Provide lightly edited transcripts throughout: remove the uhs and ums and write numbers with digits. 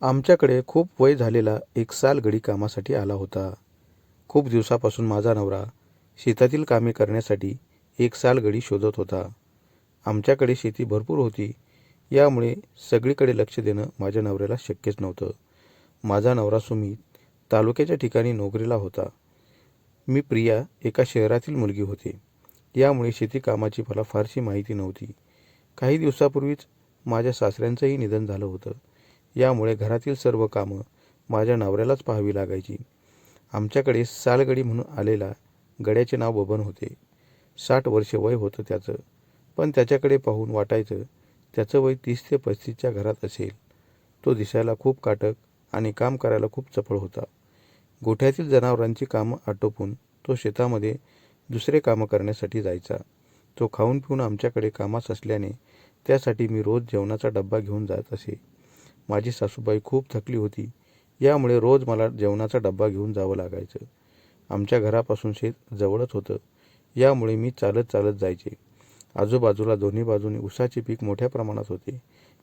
आमच्याकडे खूप वय झालेला एक सालगडी कामासाठी आला होता. खूप दिवसापासून माझा नवरा शेतातील कामे करण्यासाठी एक सालगडी शोधत होता. आमच्याकडे शेती भरपूर होती, यामुळे सगळीकडे लक्ष देणं माझ्या नवऱ्याला शक्यच नव्हतं. माझा नवरा सुमित तालुक्याच्या ठिकाणी नोकरीला होता. मी प्रिया एका शहरातील मुलगी होते. यामुळे शेती कामाची मला फारशी माहिती नव्हती. काही दिवसापूर्वीच माझ्या सासऱ्यांचंही निधन झालं होतं. यामुळे घरातील सर्व कामं माझ्या नवऱ्यालाच पाहावी लागायची. आमच्याकडे सालगडी म्हणून आलेला गड्याचे नाव बबन होते. 60 वर्षे वय होतं त्याचं, पण त्याच्याकडे पाहून वाटायचं त्याचं वय 30 ते 35च्या घरात असेल. तो दिसायला खूप काटक आणि काम करायला खूप चपळ होता. गोठ्यातील जनावरांची कामं आटोपून तो शेतामध्ये दुसरे कामं करण्यासाठी जायचा. तो खाऊन पिऊन आमच्याकडे कामास असल्याने त्यासाठी मी रोज जेवणाचा डब्बा घेऊन जात असे. माझी सासूबाई खूप थकली होती, यामुळे रोज मला जेवणाचा डब्बा घेऊन जावं लागायचं. आमच्या घरापासून शेत जवळच होतं, यामुळे मी चालत चालत जायचे. आजूबाजूला दोन्ही बाजूनी ऊसाचे पीक मोठ्या प्रमाणात होते,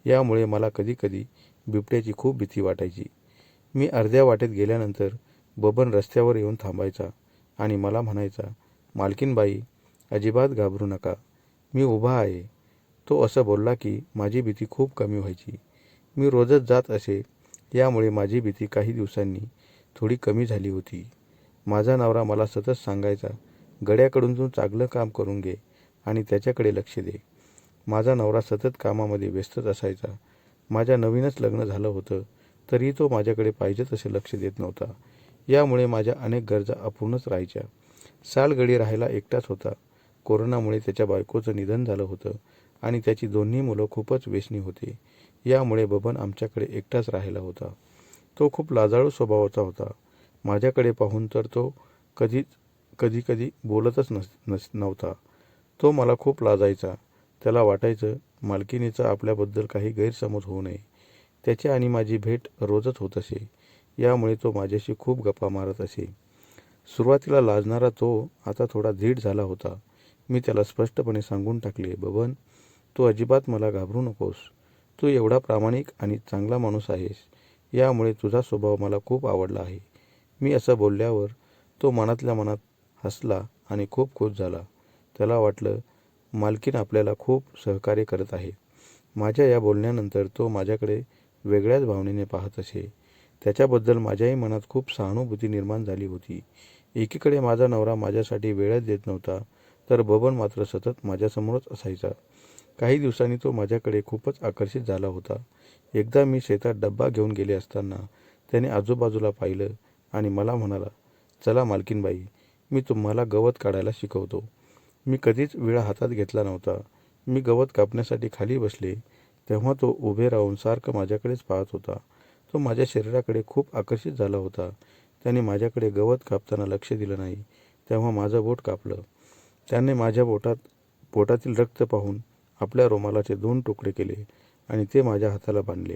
यामुळे मला कधीकधी बिबट्याची खूप भीती वाटायची. मी अर्ध्या वाटेत गेल्यानंतर बबन रस्त्यावर येऊन थांबायचा आणि मला म्हणायचा, मालकीनबाई, अजिबात घाबरू नका, मी उभा आहे. तो असं बोलला की माझी भीती खूप कमी व्हायची. मी रोजच जात असे, यामुळे माझी भीती काही दिवसांनी थोडी कमी झाली होती. माझा नवरा मला सतत सांगायचा, गड्याकडून तू चांगलं काम करून घे आणि त्याच्याकडे लक्ष दे. माझा नवरा सतत कामामध्ये व्यस्तच असायचा. माझ्या नवीनच लग्न झालं होतं, तरीही तो माझ्याकडे पाहिजे तसे लक्ष देत नव्हता. यामुळे माझ्या अनेक गरजा अपूर्णच राहायच्या. सालगडी राहायला एकटाच होता. कोरोनामुळे त्याच्या बायकोचं निधन झालं होतं आणि त्याची दोन्ही मुलं खूपच व्यसनी होते. यामुळे बबन आमच्याकडे एकटाच राहिला होता. तो खूप लाजाळू स्वभावाचा होता. माझ्याकडे पाहून तर तो कधी कधी बोलतच नव्हता. तो मला खूप लाजायचा. त्याला वाटायचं मालकिनीचा आपल्याबद्दल काही गैरसमज होऊ नये. त्याची आणि माझी भेट रोजच होत असे. यामुळे तो माझ्याशी खूप गप्पा मारत असे. सुरुवातीला लाजणारा तो आता थोडा धीट झाला होता. मी त्याला स्पष्टपणे सांगून टाकले, बबन, तू अजिबात मला घाबरू नकोस. तू एवढा प्रामाणिक आणि चांगला माणूस आहेस, यामुळे तुझा स्वभाव मला खूप आवडला आहे. मी असं बोलल्यावर तो मनातल्या मनात हसला आणि खूप खुश झाला. त्याला वाटलं मालकीण आपल्याला खूप सहकार्य करत आहे. माझ्या या बोलण्यानंतर तो माझ्याकडे वेगळ्याच भावनेने पाहत असे. त्याच्याबद्दल माझ्याही मनात खूप सहानुभूती निर्माण झाली होती. एकीकडे माझा नवरा माझ्यासाठी वेळच देत नव्हता, तर बबन मात्र सतत माझ्यासमोरच असायचा. काही दिवसांनी तो माझ्याकडे खूपच आकर्षित झाला होता. एकदा मी शेतात डब्बा घेऊन गेले असताना त्याने आजूबाजूला पाहिलं आणि मला म्हणाला, चला मालकीनबाई, मी तुम्हाला गवत काढायला शिकवतो. मी कधीच विळा हातात घेतला नव्हता. मी गवत कापण्यासाठी खाली बसले तेव्हा तो उभे राहून सारखं माझ्याकडेच पाहत होता. तो माझ्या शरीराकडे खूप आकर्षित झाला होता. त्याने माझ्याकडे गवत कापताना लक्ष दिलं नाही, तेव्हा माझं बोट कापलं. त्याने माझ्या पोटातील रक्त पाहून आपल्या रुमालाचे 2 तुकडे केले आणि ते माझ्या हाताला बांधले.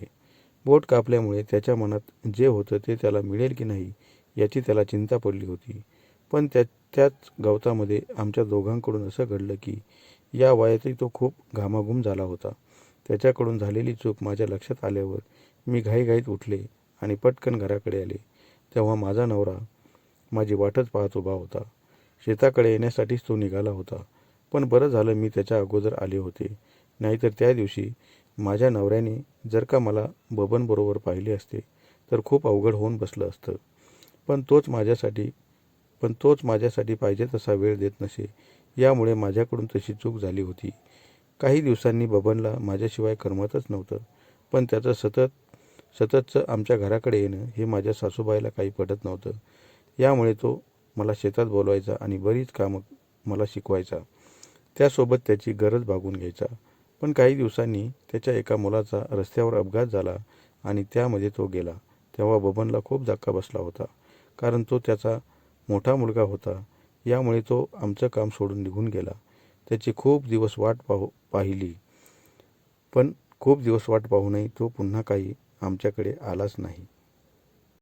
बोट कापल्यामुळे त्याच्या मनात जे होतं ते त्याला मिळेल की नाही याची त्याला चिंता पडली होती. पण त्याच गवतामध्ये आमच्या दोघांकडून असं घडलं की या वयातही तो खूप घामाघूम झाला होता. त्याच्याकडून झालेली चूक माझ्या लक्षात आल्यावर मी घाईघाईत उठले आणि पटकन घराकडे आले. तेव्हा माझा नवरा माझी वाटच पाहत उभा होता. शेताकडे येण्यासाठीच तो निघाला होता. पण बरं झालं मी त्याच्या अगोदर आले होते, नाहीतर त्या दिवशी माझ्या नवऱ्याने जर का मला बबनबरोबर पाहिले असते तर खूप अवघड होऊन बसलं असतं. पण तोच माझ्यासाठी पाहिजे तसा वेळ देत नसे, यामुळे माझ्याकडून तशी चूक झाली होती. काही दिवसांनी बबनला माझ्याशिवाय करमतच नव्हतं. पण त्याचं सततचं आमच्या घराकडे येणं हे माझ्या सासूबाईला काही पटत नव्हतं. यामुळे तो मला शेतात बोलवायचा आणि बरीच कामं मला शिकवायचा. त्यासोबत त्याची गरज भागून घ्यायचा. पण काही दिवसांनी त्याच्या एका मुलाचा रस्त्यावर अपघात झाला आणि त्यामध्ये तो गेला. तेव्हा बबनला खूप धक्का बसला होता, कारण तो त्याचा मोठा मुलगा होता. यामुळे तो आमचं काम सोडून निघून गेला. त्याची खूप दिवस वाट पाहिली, पण खूप दिवस वाट पाहूनही तो पुन्हा काही आमच्याकडे आलाच नाही.